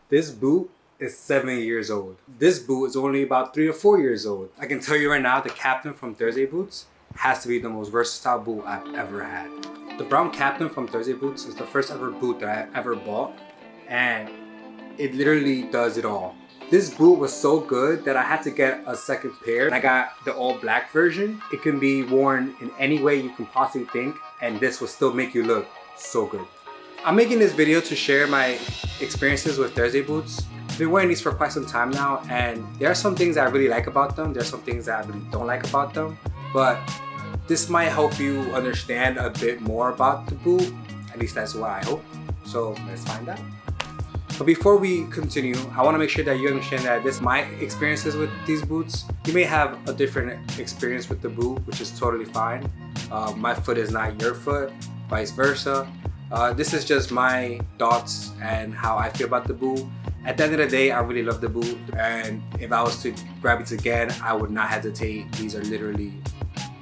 This boot is 7 years old. This boot is only about 3 or 4 years old. I can tell you right now, the Captain from Thursdayboots has to be the most versatile boot I've ever had. The brown Captain from Thursdayboots is the first ever boot that I ever bought, and it literally does it all. This boot was so good that I had to get a second pair. I got the all black version. It can be worn in any way you can possibly think, and this will still make you look so good. I'm making this video to share my experiences with Thursdayboots. I've been wearing these for quite some time now, and there are some things that I really like about them. There are some things that I really don't like about them, but this might help you understand a bit more about the boot. At least that's what I hope. So let's find out. But before we continue, I want to make sure that you understand that this is my experiences with these boots. You may have a different experience with the boot, which is totally fine. My foot is not your foot, vice versa. This is just my thoughts and how I feel about the boot. At the end of the day, I really love the boot, and if I was to grab it again, I would not hesitate. These are literally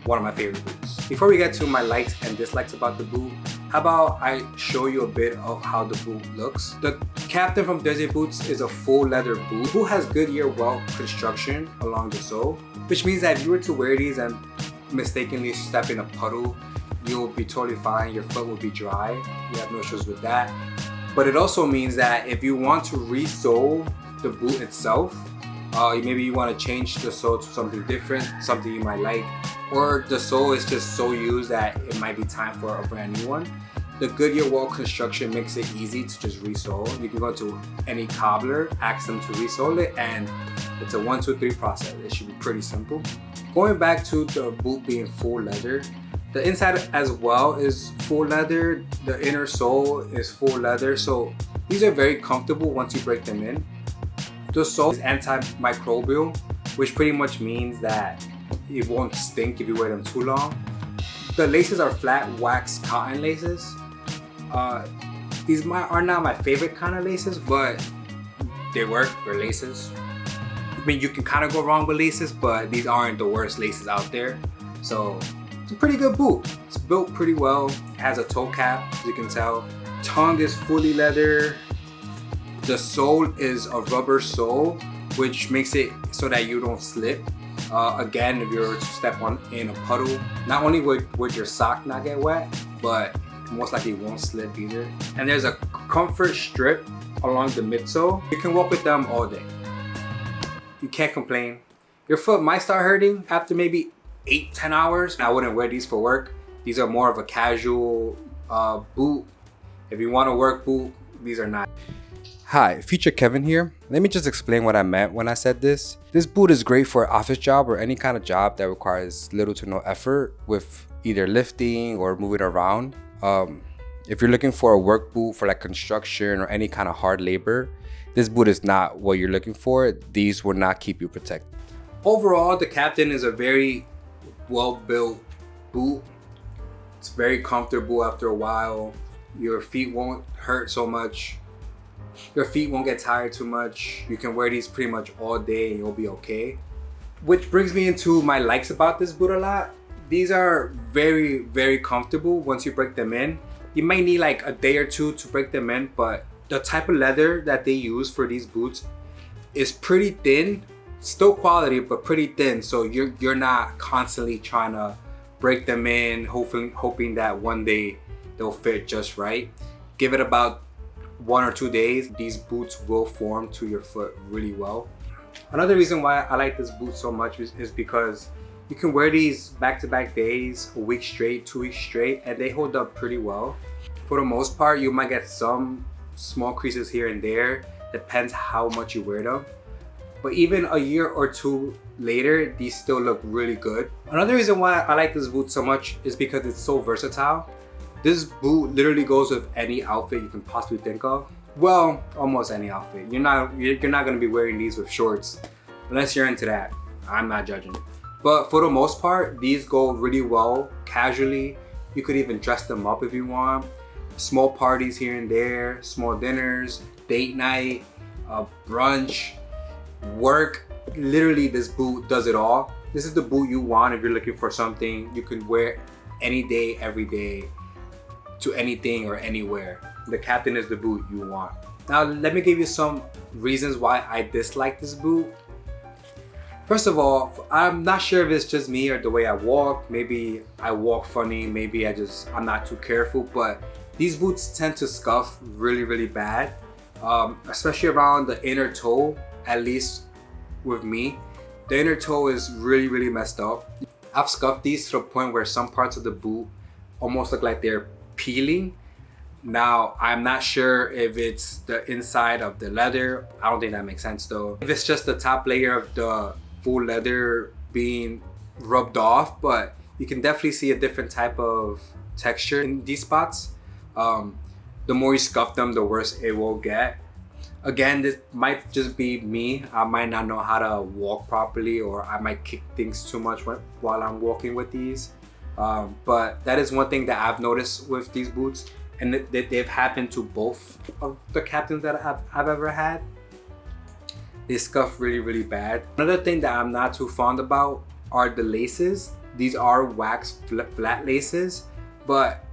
one of my favorite boots. Before we get to my likes and dislikes about the boot, how about I show you a bit of how the boot looks. The Captain from Thursdayboots is a full leather boot. The boot has Goodyear welt construction along the sole, which means that if you were to wear these and mistakenly step in a puddle, you'll be totally fine. Your foot will be dry. You have no issues with that. But it also means that if you want to re-sole the boot itself, maybe you want to change the sole to something different, something you might like, or the sole is just so used that it might be time for a brand new one. The Goodyear welt construction makes it easy to just re-sole. You can go to any cobbler, ask them to re-sole it, and it's a 1, 2, 3 process. It should be pretty simple. Going back to the boot being full leather, the inside as well is full leather. The inner sole is full leather. So these are very comfortable once you break them in. The sole is antimicrobial, which pretty much means that it won't stink if you wear them too long. The laces are flat wax cotton laces. These are not my favorite kind of laces, but they work. They're laces. I mean, you can kind of go wrong with laces, but these aren't the worst laces out there. So it's a pretty good boot. It's built pretty well. It has a toe cap, as you can tell. Tongue is fully leather. The sole is a rubber sole, which makes it so that you don't slip. Again, if you were to step in a puddle, not only would your sock not get wet, but most likely it won't slip either. And there's a comfort strip along the midsole. You can walk with them all day. You can't complain. Your foot might start hurting after maybe 8-10 hours. I wouldn't wear these for work. These are more of a casual boot. If you want a work boot, these are not. Hi, Future Kevin here. Let me just explain what I meant when I said this. This boot is great for an office job or any kind of job that requires little to no effort with either lifting or moving around. If you're looking for a work boot for like construction or any kind of hard labor, this boot is not what you're looking for. These will not keep you protected. Overall, the Captain is a very well-built boot. It's very comfortable after a while. Your feet won't hurt so much. Your feet won't get tired too much. You can wear these pretty much all day and you'll be okay. Which brings me into my likes about this boot a lot. These are very, very comfortable once you break them in. You might need like a day or two to break them in, but the type of leather that they use for these boots is pretty thin. Still quality, but pretty thin. So you're not constantly trying to break them in, hoping that one day they'll fit just right. Give it about 1 or 2 days, these boots will form to your foot really well. Another reason why I like this boot so much is because you can wear these back-to-back days, a week straight, 2 weeks straight, and they hold up pretty well. For the most part, you might get some small creases here and there, depends how much you wear them. But even a year or two later, these still look really good. Another reason why I like this boot so much is because it's so versatile. This boot literally goes with any outfit you can possibly think of. Well, almost any outfit. You're not gonna be wearing these with shorts unless you're into that. I'm not judging. But for the most part, these go really well casually. You could even dress them up if you want. Small parties here and there, small dinners, date night, brunch, work. Literally, this boot does it all. This is the boot you want if you're looking for something you can wear any day, every day, to anything or anywhere. The Captain is the boot you want. Now let me give you some reasons why I dislike this boot. First of all, I'm not sure if it's just me or the way I walk. Maybe I walk funny, maybe I'm not too careful, but these boots tend to scuff really bad, especially around the inner toe. At least with me, the inner toe is really messed up. I've scuffed these to the point where some parts of the boot almost look like they're peeling. Now, I'm not sure if it's the inside of the leather. I don't think that makes sense though. If it's just the top layer of the full leather being rubbed off, but you can definitely see a different type of texture in these spots. The more you scuff them, the worse it will get. Again, this might just be me. I might not know how to walk properly, or I might kick things too much while I'm walking with these. But that is one thing that I've noticed with these boots, and they've happened to both of the captains that I've ever had. They scuff really bad. Another thing that I'm not too fond about are the laces. These are wax flat laces, but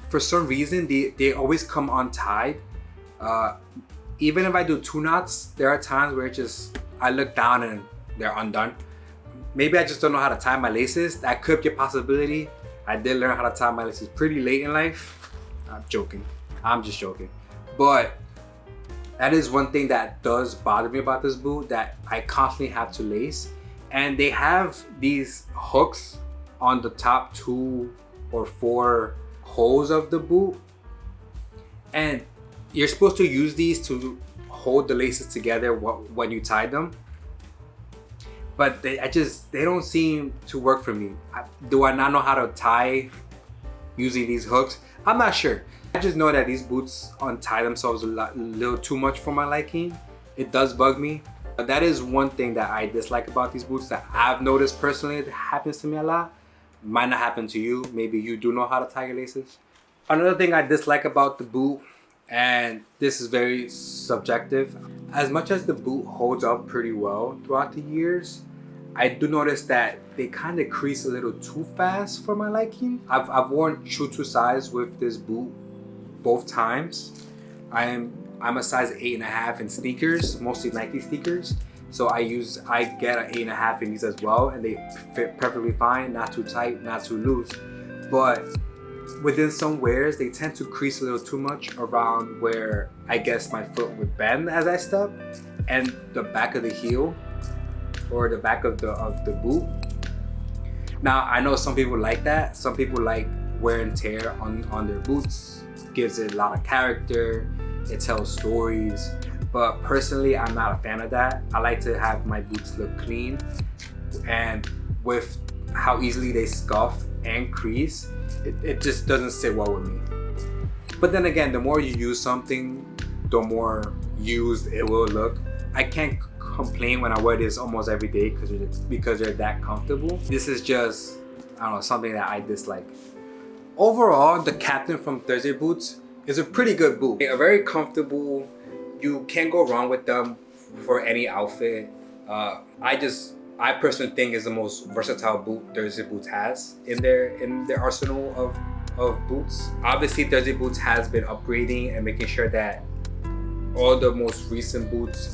for some reason they always come untied. Even if I do 2 knots, there are times where I look down and they're undone. Maybe I just don't know how to tie my laces. That could be a possibility. I did learn how to tie my laces pretty late in life. I'm just joking. But that is one thing that does bother me about this boot, that I constantly have to lace. And they have these hooks on the top 2 or 4 holes of the boot. And you're supposed to use these to hold the laces together when you tie them. But they don't seem to work for me. Do I not know how to tie using these hooks? I'm not sure. I just know that these boots untie themselves a little too much for my liking. It does bug me. But that is one thing that I dislike about these boots that I've noticed personally. It happens to me a lot. Might not happen to you. Maybe you do know how to tie your laces. Another thing I dislike about the boot, and this is very subjective, as much as the boot holds up pretty well throughout the years, I do notice that they kind of crease a little too fast for my liking. I've worn true to size with this boot both times. I'm a size 8.5 in sneakers, mostly Nike sneakers. So I get an 8.5 in these as well, and they fit perfectly fine, not too tight, not too loose. But within some wears, they tend to crease a little too much around where I guess my foot would bend as I step, and the back of the heel or the back of the boot. Now I know some people like that. Some people like wear and tear on their boots. Gives it a lot of character. It tells stories. But personally, I'm not a fan of that. I like to have my boots look clean, and with how easily they scuff and crease, it just doesn't sit well with me. But then again, the more you use something, the more used it will look. I can't complain when I wear this almost every day because they're that comfortable. This is just, I don't know, something that I dislike. Overall, the Captain from Thursdayboots is a pretty good boot. They are very comfortable. You can't go wrong with them for any outfit. I personally think is the most versatile boot Thursdayboots has in their arsenal of boots. Obviously, Thursdayboots has been upgrading and making sure that all the most recent boots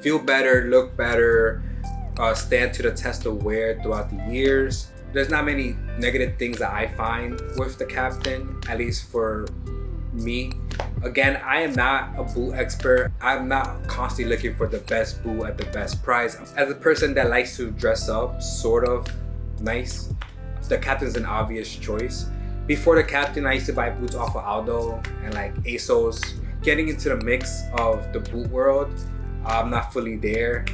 feel better, look better, stand to the test of wear throughout the years. There's not many negative things that I find with the Captain, at least for me. Again, I am not a boot expert. I'm not constantly looking for the best boot at the best price. As a person that likes to dress up sort of nice, the Captain's an obvious choice. Before the Captain, I used to buy boots off of Aldo and like ASOS. Getting into the mix of the boot world, I'm not fully there,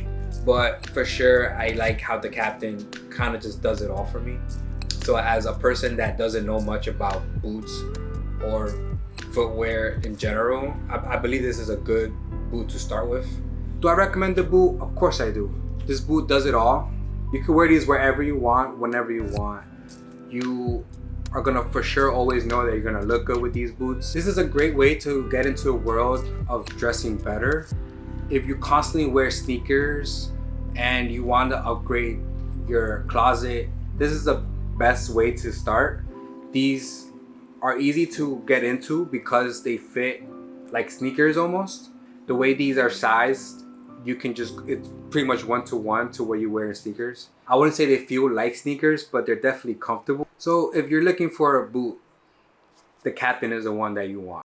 but for sure I like how the Captain kind of just does it all for me. So as a person that doesn't know much about boots or footwear in general, I believe this is a good boot to start with. Do I recommend the boot? Of course I do. This boot does it all. You can wear these wherever you want, whenever you want. You are gonna for sure always know that you're gonna look good with these boots. This is a great way to get into a world of dressing better. If you constantly wear sneakers and you want to upgrade your closet, this is the best way to start. These are easy to get into because they fit like sneakers almost. The way these are sized, you can just, it's pretty much 1-to-1 to what you wear in sneakers. I wouldn't say they feel like sneakers, but they're definitely comfortable. So if you're looking for a boot, the Captain is the one that you want.